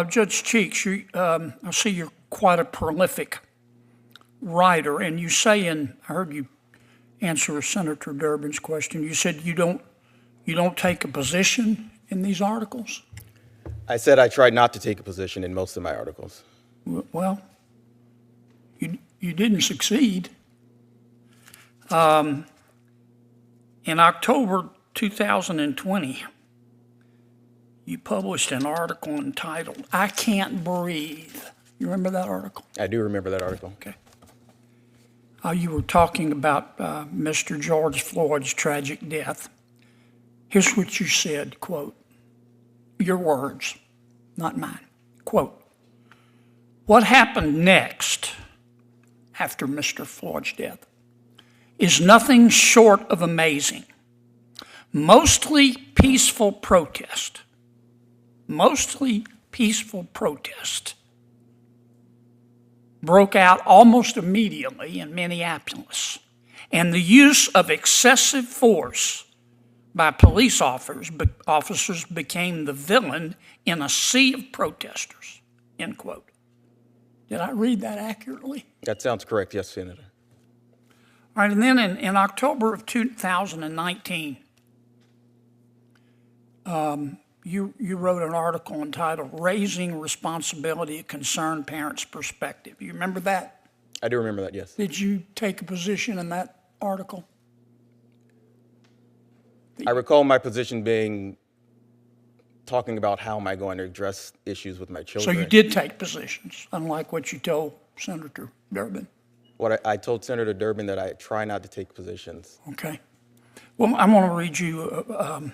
Judge Cheeks, I see you're quite a prolific writer, and you say I heard you answer Senator Durbin's question. You said you don't take a position in these articles? I said I tried not to take a position in most of my articles. Well, you didn't succeed. In October 2020, you published an article entitled, "I Can't Breathe." You remember that article? I do remember that article. Okay. You were talking about Mr. George Floyd's tragic death. Here's what you said, quote, your words, not mine, quote, "What happened next after Mr. Floyd's death is nothing short of amazing. Mostly peaceful protest broke out almost immediately in Minneapolis, and the use of excessive force by police officers became the villain in a sea of protesters," end quote. Did I read that accurately? That sounds correct, yes, Senator. All right, and then in October of 2019, you wrote an article entitled "Raising Responsibility, a Concerned Parent's Perspective." You remember that? I do remember that, yes. Did you take a position in that article? I recall my position being talking about how am I going to address issues with my children. So you did take positions, unlike what you told Senator Durbin. What I told Senator Durbin that I try not to take positions. Okay. Well, I want to read you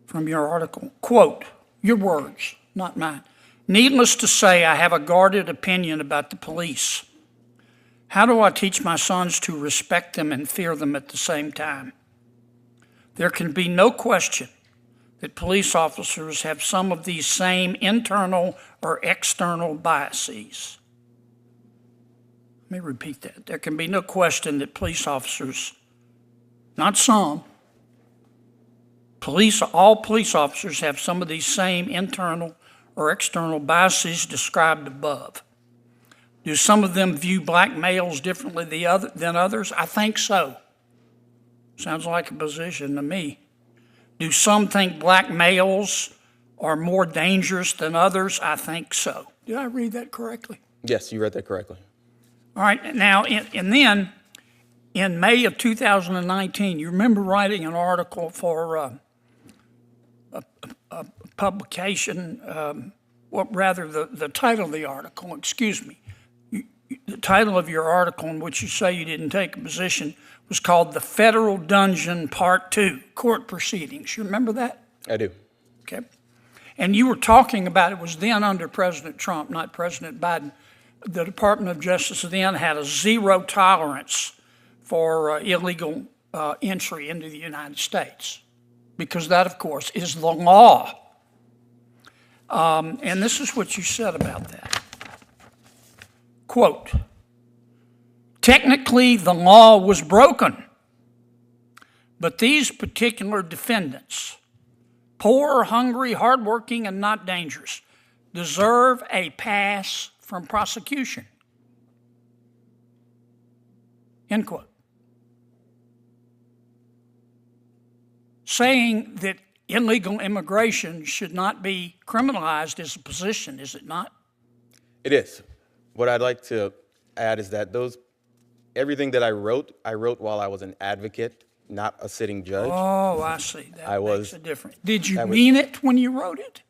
from your article. Quote, your words, not mine. "Needless to say, I have a guarded opinion about the police. How do I teach my sons to respect them and fear them at the same time? There can be no question that police officers have some of these same internal or external biases." Let me repeat that. There can be no question that police officers, not some, all police officers have some of these same internal or external biases described above. Do some of them view black males differently than others? I think so. Sounds like a position to me. Do some think black males are more dangerous than others? I think so. Did I read that correctly? Yes, you read that correctly. All right, now, and then in May of 2019, you remember writing an article for a publication, the title of the article, the title of your article in which you say you didn't take a position was called "The Federal Dungeon Part 2, Court Proceedings." You remember that? I do. Okay. And you were talking about, it was then under President Trump, not President Biden, the Department of Justice then had a zero tolerance for illegal entry into the United States, because that, of course, is the law. And this is what you said about that. Quote, "Technically, the law was broken, but these particular defendants, poor, hungry, hardworking, and not dangerous, deserve a pass from prosecution." End quote. Saying that illegal immigration should not be criminalized is a position, is it not? It is. What I'd like to add is that everything that I wrote while I was an advocate, not a sitting judge. Oh, I see. That makes a difference. Did you mean it when you wrote it?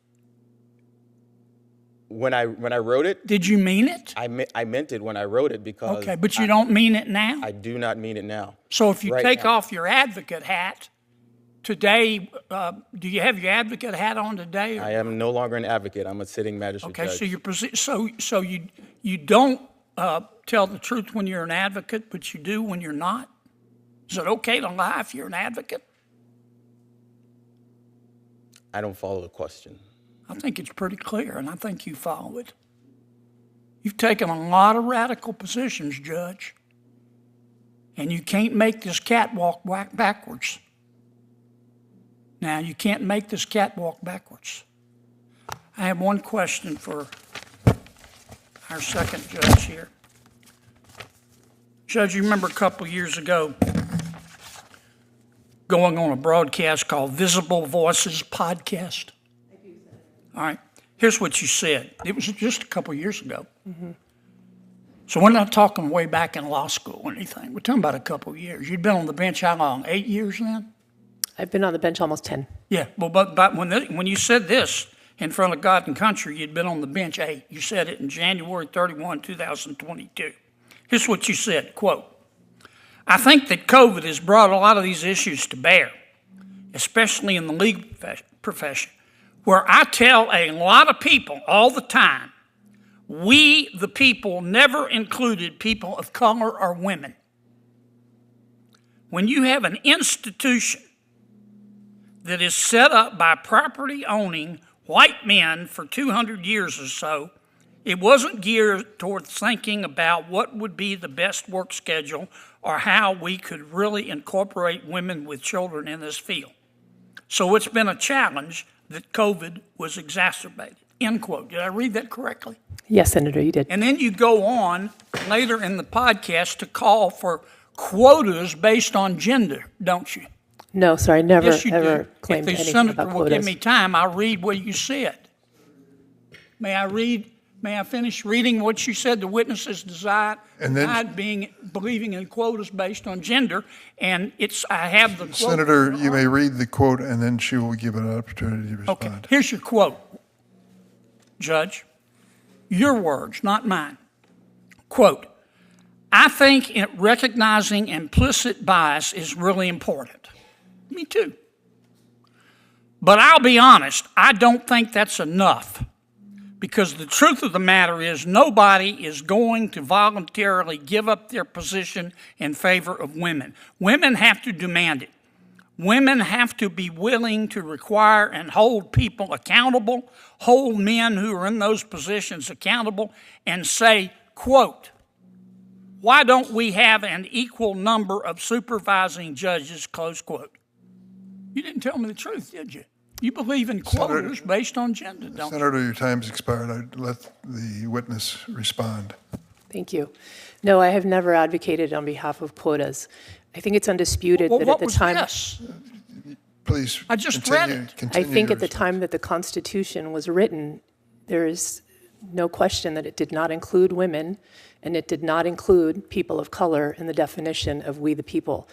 When I wrote it, did you mean it? I meant it when I wrote it, because okay, but you don't mean it now? I do not mean it now. So if you take off your advocate hat today, do you have your advocate hat on today? I am no longer an advocate. I'm a sitting magistrate judge. Okay, so you don't tell the truth when you're an advocate, but you do when you're not? Is it okay to lie if you're an advocate? I don't follow the question. I think it's pretty clear, and I think you follow it. You've taken a lot of radical positions, Judge, and you can't make this cat walk backwards. Now, you can't make this cat walk backwards. I have one question for our second judge here. Judge, you remember a couple of years ago going on a broadcast called Visible Voices Podcast? I do, Senator. All right. Here's what you said. It was just a couple of years ago. Mm-hmm. So we're not talking way back in law school or anything. We're talking about a couple of years. You'd been on the bench how long? 8 years then? I've been on the bench almost 10. Yeah. Well, but when you said this in front of God and country, you'd been on the bench 8. You said it in January 31, 2022. Here's what you said, quote, I think that COVID has brought a lot of these issues to bear, especially in the legal profession, where I tell a lot of people all the time, we, the people, never included people of color or women. When you have an institution that is set up by property-owning white men for 200 years or so, it wasn't geared toward thinking about what would be the best work schedule or how we could really incorporate women with children in this field. So it's been a challenge that COVID was exacerbated, end quote. Did I read that correctly? Yes, Senator, you did. And then you go on later in the podcast to call for quotas based on gender, don't you? No, sir, I never, Yes, you ever do. claimed If the anything senator about will give quotas. me time, I'll read what you said. May I finish reading what you said? The witnesses denied believing in quotas based on gender, and I have the quote. Senator, you may read the quote, and then she will give an opportunity to respond. Okay, here's your quote, Judge. Your words, not mine. Quote, I think recognizing implicit bias is really important. Me too. But I'll be honest, I don't think that's enough. Because the truth of the matter is nobody is going to voluntarily give up their position in favor of women. Women have to demand it. Women have to be willing to require and hold people accountable, hold men who are in those positions accountable, and say, quote, why don't we have an equal number of supervising judges, close quote. You didn't tell me the truth, did you? You believe in quotas based on gender, don't you? Senator, your time's expired. I'd let the witness respond. Thank you. No, I have never advocated on behalf of quotas. I think it's undisputed that at the time. What was this? Please. I just read it. Continue I think your at the time that the Constitution was written, there is no question that it did not include women, and it did not include people of color in the definition of we the people.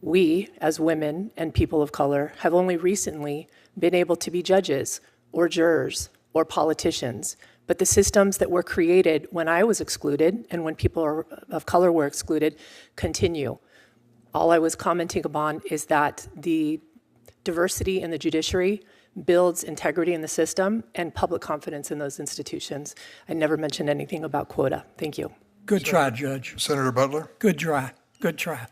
We, as women and people of color, have only recently been able to be judges or jurors or politicians. But the systems that were created when I was excluded and when people of color were excluded continue. All I was commenting upon is that the diversity in the judiciary builds integrity in the system and public confidence in those institutions. I never mentioned anything about quota. Thank you. Good try, Judge. Senator Butler. Good try. Good try.